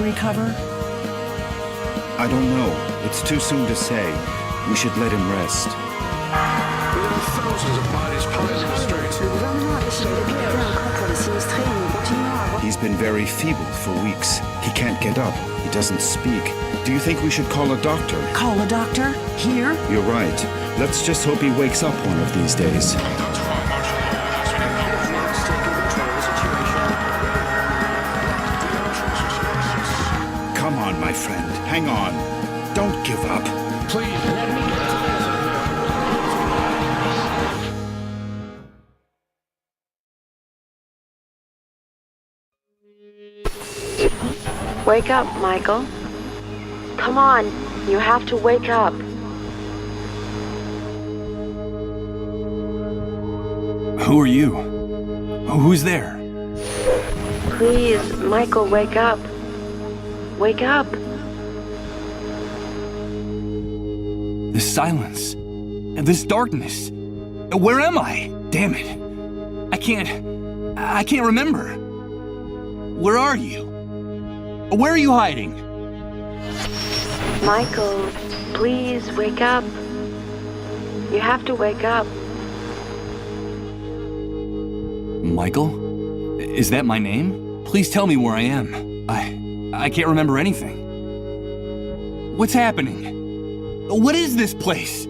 recover? I don't know. It's too soon to say. We should let him rest. There are thousands of bodies piled in the streets. He's been very feeble for weeks. He can't get up. He doesn't speak. Do you think we should call a doctor? Call a doctor? Here? You're right. Let's just hope he wakes up one of these days. Come on, my friend. Hang on. Don't give up. Please, let me get to this. Wake up, Michael. Come on, you have to wake up. Who are you? Who's there? Please, Michael, wake up. Wake up. This silence. This darkness. Where am I? Damn it. I can't remember. Where are you? Where are you hiding? Michael, please wake up. You have to wake up. Michael? Is that my name? Please tell me where I am. I can't remember anything. What's happening? What is this place?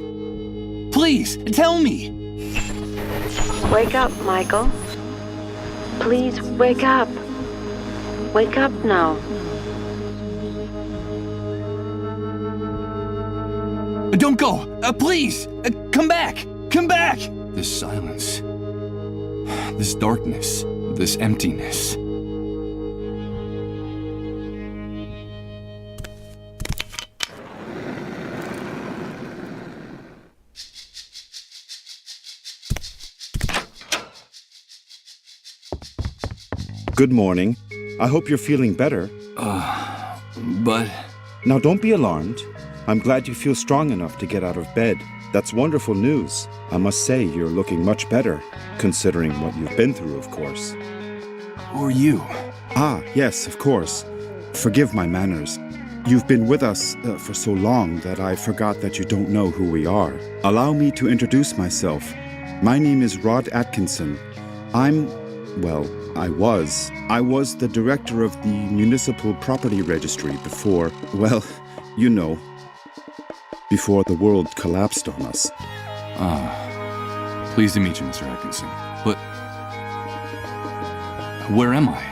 Please, tell me. Wake up, Michael. Please wake up. Wake up now. Don't go! Please! Come back! Come back! This silence. This darkness. This emptiness. Good morning. I hope you're feeling better. But... Now don't be alarmed. I'm glad you feel strong enough to get out of bed. That's wonderful news. I must say you're looking much better, considering what you've been through, of course. Who are you? Ah, yes, of course. Forgive my manners. You've been with us for so long that I forgot that you don't know who we are. Allow me to introduce myself. My name is Rod Atkinson. I was the director of the Municipal Property Registry before, you know, before the world collapsed on us. Pleased to meet you, Mr. Atkinson. But... where am I?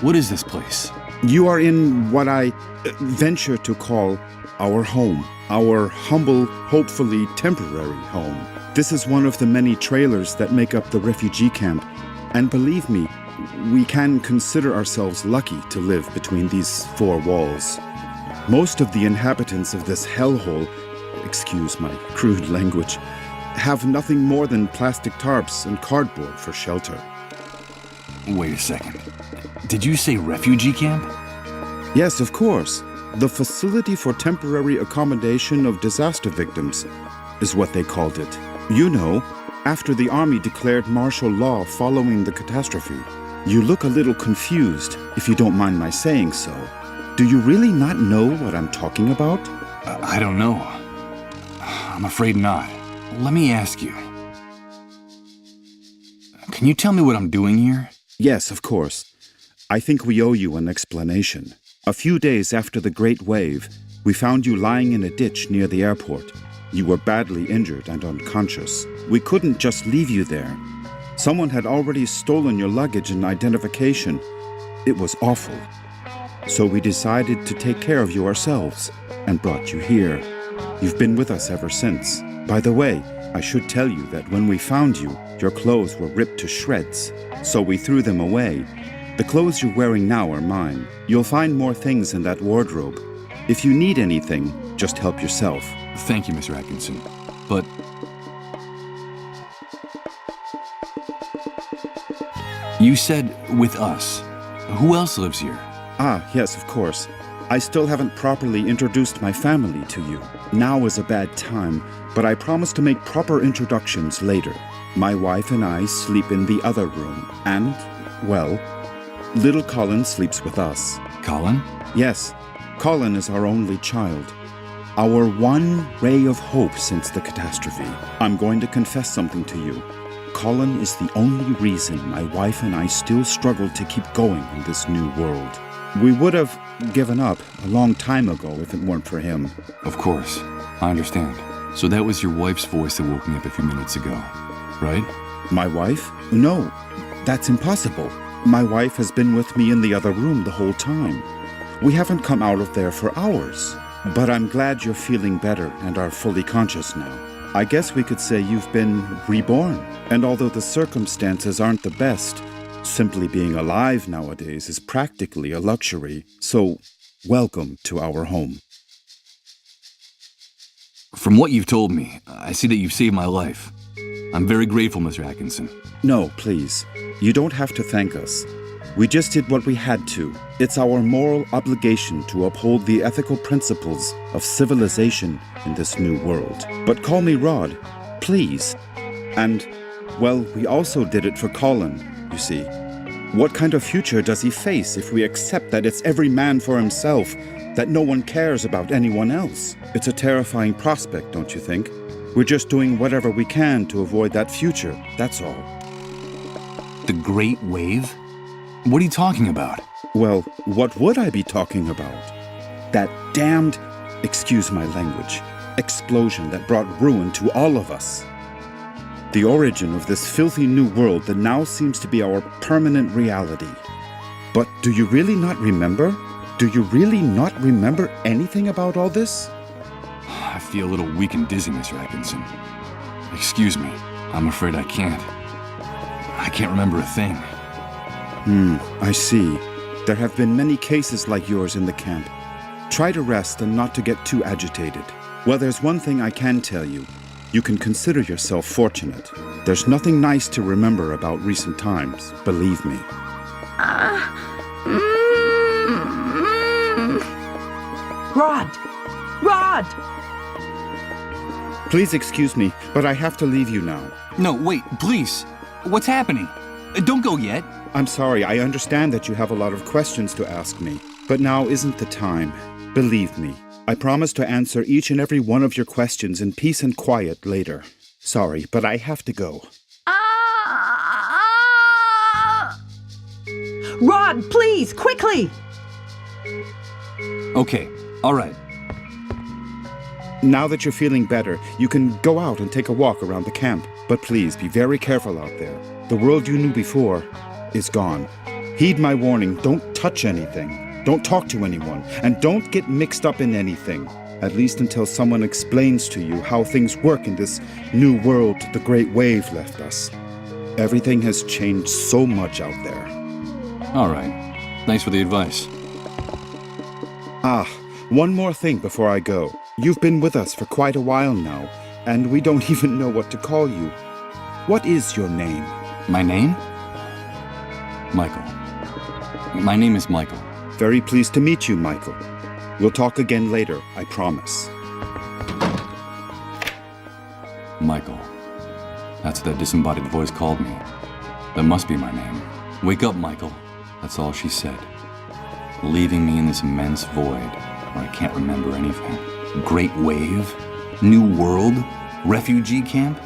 What is this place? You are in what I venture to call our home. Our humble, hopefully temporary home. This is one of the many trailers that make up the refugee camp. And believe me, we can consider ourselves lucky to live between these four walls. Most of the inhabitants of this hellhole, excuse my crude language, have nothing more than plastic tarps and cardboard for shelter. Wait a second. Did you say refugee camp? Yes, of course. The Facility for Temporary Accommodation of Disaster Victims is what they called it. You know, after the army declared martial law following the catastrophe. You look a little confused, if you don't mind my saying so. Do you really not know what I'm talking about? I don't know. I'm afraid not. Let me ask you. Can you tell me what I'm doing here? Yes, of course. I think we owe you an explanation. A few days after the Great Wave, we found you lying in a ditch near the airport. You were badly injured and unconscious. We couldn't just leave you there. Someone had already stolen your luggage and identification. It was awful. So we decided to take care of you ourselves and brought you here. You've been with us ever since. By the way, I should tell you that when we found you, your clothes were ripped to shreds. So we threw them away. The clothes you're wearing now are mine. You'll find more things in that wardrobe. If you need anything, just help yourself. Thank you, Mr. Atkinson. But... you said with us. Who else lives here? Ah, yes, of course. I still haven't properly introduced my family to you. Now is a bad time, but I promise to make proper introductions later. My wife and I sleep in the other room, and, well, little Colin sleeps with us. Colin? Yes, Colin is our only child. Our one ray of hope since the catastrophe. I'm going to confess something to you. Colin is the only reason my wife and I still struggle to keep going in this new world. We would have given up a long time ago if it weren't for him. Of course. I understand. So that was your wife's voice that woke me up a few minutes ago, right? My wife? No, that's impossible. My wife has been with me in the other room the whole time. We haven't come out of there for hours. But I'm glad you're feeling better and are fully conscious now. I guess we could say you've been reborn. And although the circumstances aren't the best, simply being alive nowadays is practically a luxury. So, welcome to our home. From what you've told me, I see that you've saved my life. I'm very grateful, Mr. Atkinson. No, please. You don't have to thank us. We just did what we had to. It's our moral obligation to uphold the ethical principles of civilization in this new world. But call me Rod, please. And, well, we also did it for Colin, you see. What kind of future does he face if we accept that it's every man for himself, that no one cares about anyone else? It's a terrifying prospect, don't you think? We're just doing whatever we can to avoid that future, that's all. The Great Wave? What are you talking about? Well, what would I be talking about? That damned, excuse my language, explosion that brought ruin to all of us. The origin of this filthy new world that now seems to be our permanent reality. But do you really not remember? Do you really not remember anything about all this? I feel a little weak and dizzy, Mr. Atkinson. Excuse me. I'm afraid I can't. I can't remember a thing. I see. There have been many cases like yours in the camp. Try to rest and not to get too agitated. Well, there's one thing I can tell you. You can consider yourself fortunate. There's nothing nice to remember about recent times, believe me. Rod! Rod! Please excuse me, but I have to leave you now. No, wait, please. What's happening? Don't go yet. I'm sorry, I understand that you have a lot of questions to ask me, but now isn't the time. Believe me, I promise to answer each and every one of your questions in peace and quiet later. Sorry, but I have to go. Rod, please, quickly! Okay, all right. Now that you're feeling better, you can go out and take a walk around the camp. But please be very careful out there. The world you knew before is gone. Heed my warning, don't touch anything. Don't talk to anyone, and don't get mixed up in anything. At least until someone explains to you how things work in this new world the Great Wave left us. Everything has changed so much out there. All right. Thanks for the advice. One more thing before I go. You've been with us for quite a while now, and we don't even know what to call you. What is your name? My name? Michael. My name is Michael. Very pleased to meet you, Michael. We'll talk again later, I promise. Michael. That's what that disembodied voice called me. That must be my name. Wake up, Michael. That's all she said. Leaving me in this immense void where I can't remember anything. Great Wave? New World? Refugee camp?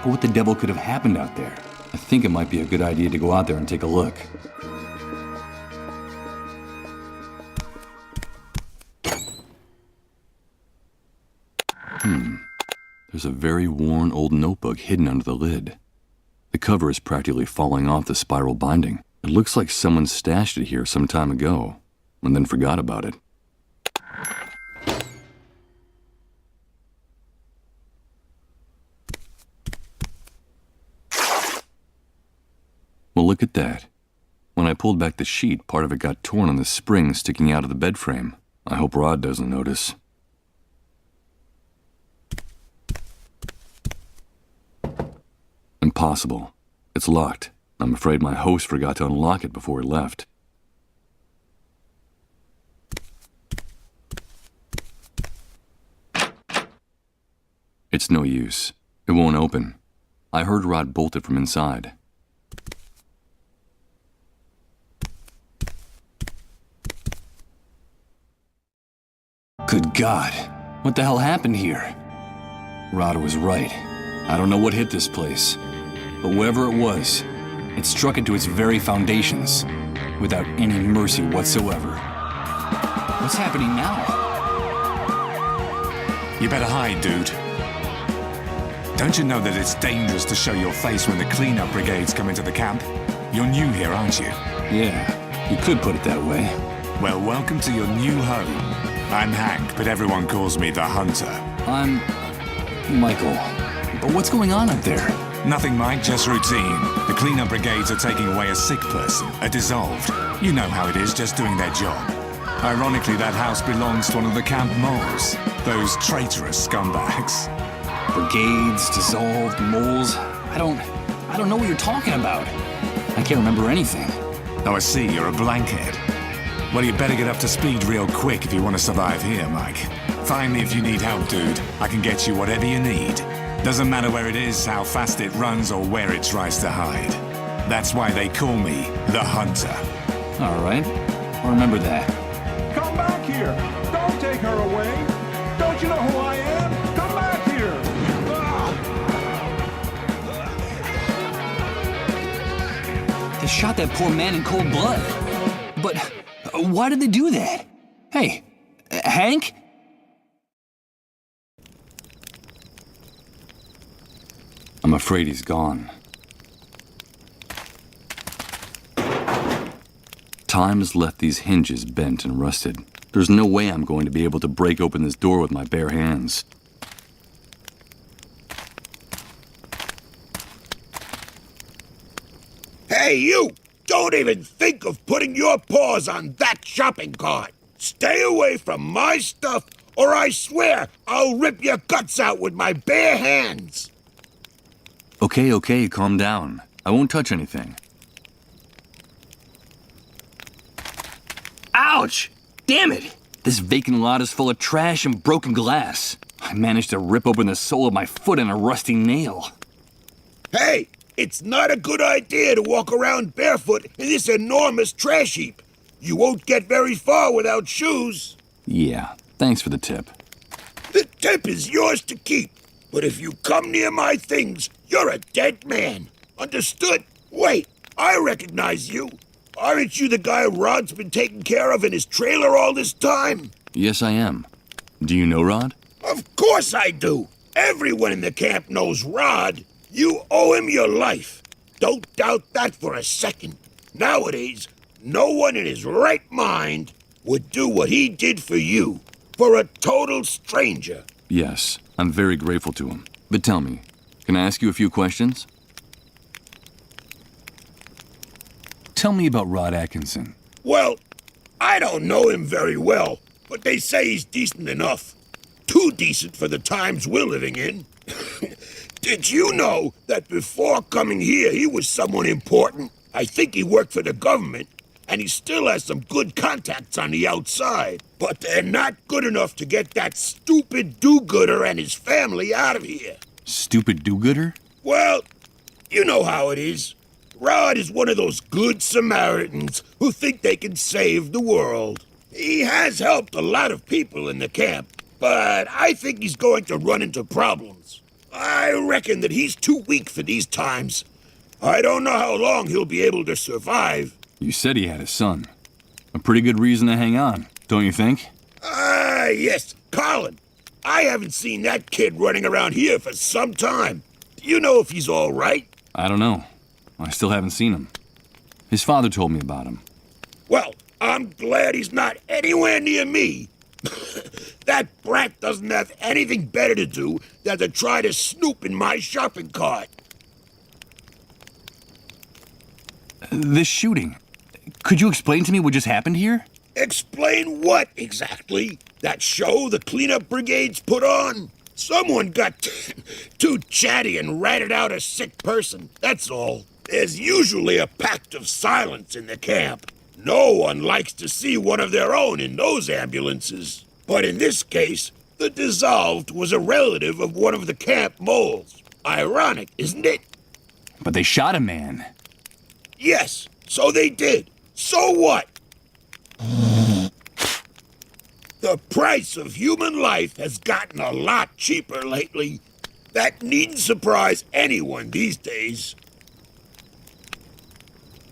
But what the devil could have happened out there? I think it might be a good idea to go out there and take a look. There's a very worn old notebook hidden under the lid. The cover is practically falling off the spiral binding. It looks like someone stashed it here some time ago and then forgot about it. Well, look at that. When I pulled back the sheet, part of it got torn on the spring sticking out of the bed frame. I hope Rod doesn't notice. Impossible. It's locked. I'm afraid my host forgot to unlock it before he left. It's no use. It won't open. I heard Rod bolt it from inside. Good God. What the hell happened here? Rod was right. I don't know what hit this place, but whatever it was, it struck into its very foundations, without any mercy whatsoever. What's happening now? You better hide, dude. Don't you know that it's dangerous to show your face when the cleanup brigades come into the camp? You're new here, aren't you? Yeah, you could put it that way. Well, welcome to your new home. I'm Hank, but everyone calls me the Hunter. I'm Michael. But what's going on up there? Nothing, Mike, just routine. The cleanup brigades are taking away a sick person, a dissolved. You know how it is, just doing their job. Ironically, that house belongs to one of the camp moles. Those traitorous scumbags. Brigades, dissolved, moles. I don't know what you're talking about. I can't remember anything. Oh, I see, you're a blankhead. Well, you better get up to speed real quick if you want to survive here, Mike. Find me if you need help, dude. I can get you whatever you need. Doesn't matter where it is, how fast it runs, or where it tries to hide. That's why they call me the Hunter. All right, I'll remember that. Come back here! Don't take her away! Don't you know who I am? Come back here! They shot that poor man in cold blood. But why did they do that? Hey, Hank? I'm afraid he's gone. Time has left these hinges bent and rusted. There's no way I'm going to be able to break open this door with my bare hands. Hey, you! Don't even think of putting your paws on that shopping cart! Stay away from my stuff, or I swear I'll rip your guts out with my bare hands! Okay, calm down. I won't touch anything. Ouch! Damn it! This vacant lot is full of trash and broken glass. I managed to rip open the sole of my foot in a rusty nail. Hey! It's not a good idea to walk around barefoot in this enormous trash heap. You won't get very far without shoes. Yeah, thanks for the tip. The tip is yours to keep. But if you come near my things, you're a dead man. Understood? Wait, I recognize you. Aren't you the guy Rod's been taking care of in his trailer all this time? Yes, I am. Do you know Rod? Of course I do. Everyone in the camp knows Rod. You owe him your life. Don't doubt that for a second. Nowadays, no one in his right mind would do what he did for you, for a total stranger. Yes, I'm very grateful to him. But tell me, can I ask you a few questions? Tell me about Rod Atkinson. Well, I don't know him very well, but they say he's decent enough. Too decent for the times we're living in. Did you know that before coming here, he was someone important? I think he worked for the government, and he still has some good contacts on the outside. But they're not good enough to get that stupid do-gooder and his family out of here. Stupid do-gooder? Well, you know how it is. Rod is one of those good Samaritans who think they can save the world. He has helped a lot of people in the camp, but I think he's going to run into problems. I reckon that he's too weak for these times. I don't know how long he'll be able to survive. You said he had a son. A pretty good reason to hang on, don't you think? Yes, Colin. I haven't seen that kid running around here for some time. Do you know if he's all right? I don't know. I still haven't seen him. His father told me about him. Well, I'm glad he's not anywhere near me. That brat doesn't have anything better to do than to try to snoop in my shopping cart. This shooting. Could you explain to me what just happened here? Explain what, exactly? That show the cleanup brigades put on? Someone got too chatty and ratted out a sick person, that's all. There's usually a pact of silence in the camp. No one likes to see one of their own in those ambulances. But in this case, the dissolved was a relative of one of the camp moles. Ironic, isn't it? But they shot a man. Yes, so they did. So what? The price of human life has gotten a lot cheaper lately. That needn't surprise anyone these days.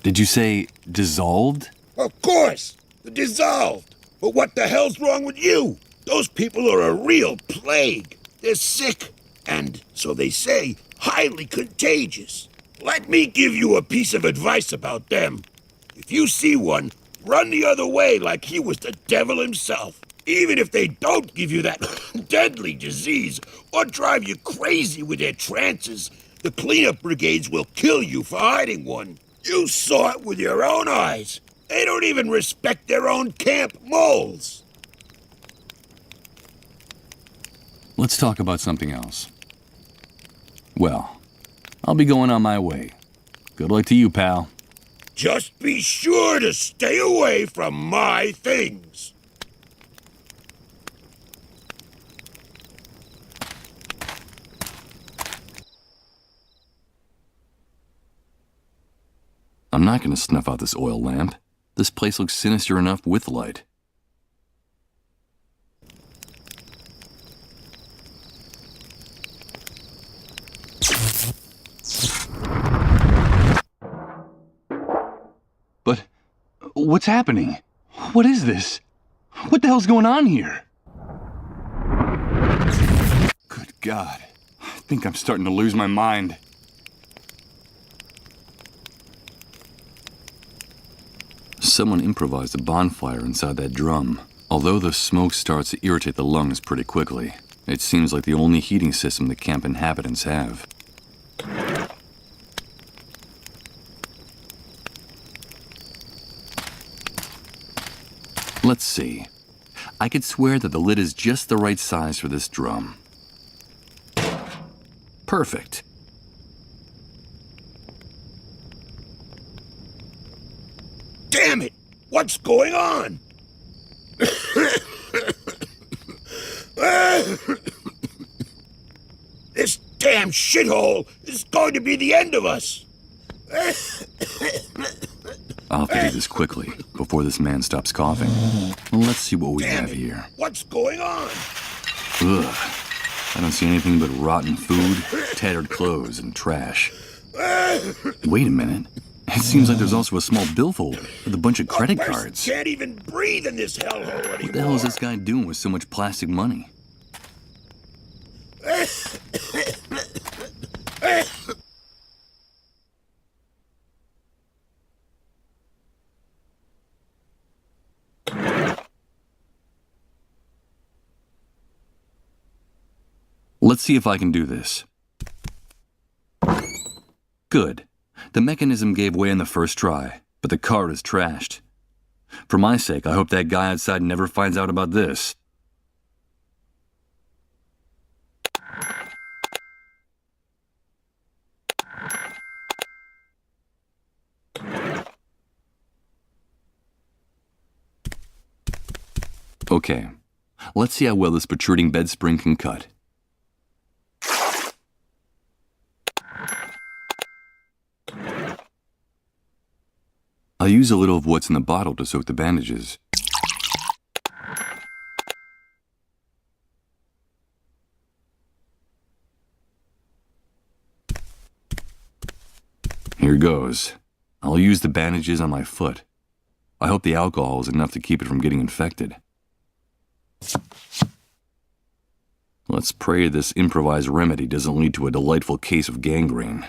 Did you say dissolved? Of course, dissolved. But what the hell's wrong with you? Those people are a real plague. They're sick, and, so they say, highly contagious. Let me give you a piece of advice about them. If you see one, run the other way like he was the devil himself. Even if they don't give you that deadly disease or drive you crazy with their trances, the cleanup brigades will kill you for hiding one. You saw it with your own eyes. They don't even respect their own camp moles. Let's talk about something else. Well, I'll be going on my way. Good luck to you, pal. Just be sure to stay away from my things. I'm not going to snuff out this oil lamp. This place looks sinister enough with light. But what's happening? What is this? What the hell's going on here? Good God. I think I'm starting to lose my mind. Someone improvised a bonfire inside that drum. Although the smoke starts to irritate the lungs pretty quickly, it seems like the only heating system the camp inhabitants have. Let's see. I could swear that the lid is just the right size for this drum. Perfect. Damn it! What's going on? This damn shithole is going to be the end of us. I'll have to do this quickly, before this man stops coughing. Let's see what we have here. What's going on? Ugh. I don't see anything but rotten food, tattered clothes, and trash. Wait a minute. It seems like there's also a small billfold with a bunch of credit cards. Can't even breathe in this hellhole anymore. What the hell is this guy doing with so much plastic money? Let's see if I can do this. Good. The mechanism gave way in the first try, but the card is trashed. For my sake, I hope that guy outside never finds out about this. Okay, let's see how well this protruding bed spring can cut. I'll use a little of what's in the bottle to soak the bandages. Here goes. I'll use the bandages on my foot. I hope the alcohol is enough to keep it from getting infected. Let's pray this improvised remedy doesn't lead to a delightful case of gangrene.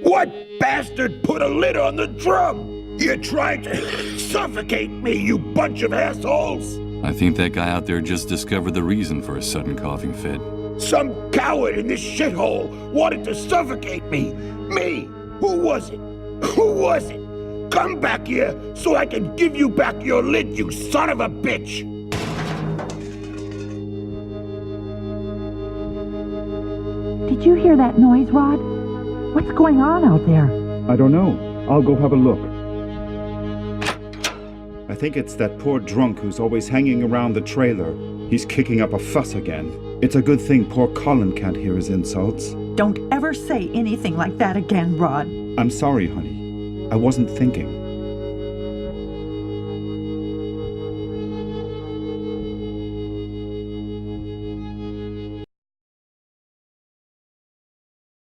What bastard put a lid on the drum? You're trying to suffocate me, you bunch of assholes! I think that guy out there just discovered the reason for a sudden coughing fit. Some coward in this shithole wanted to suffocate me! Me! Who was it? Who was it? Come back here so I can give you back your lid, you son of a bitch! Did you hear that noise, Rod? What's going on out there? I don't know. I'll go have a look. I think it's that poor drunk who's always hanging around the trailer. He's kicking up a fuss again. It's a good thing poor Colin can't hear his insults. Don't ever say anything like that again, Rod. I'm sorry, honey. I wasn't thinking.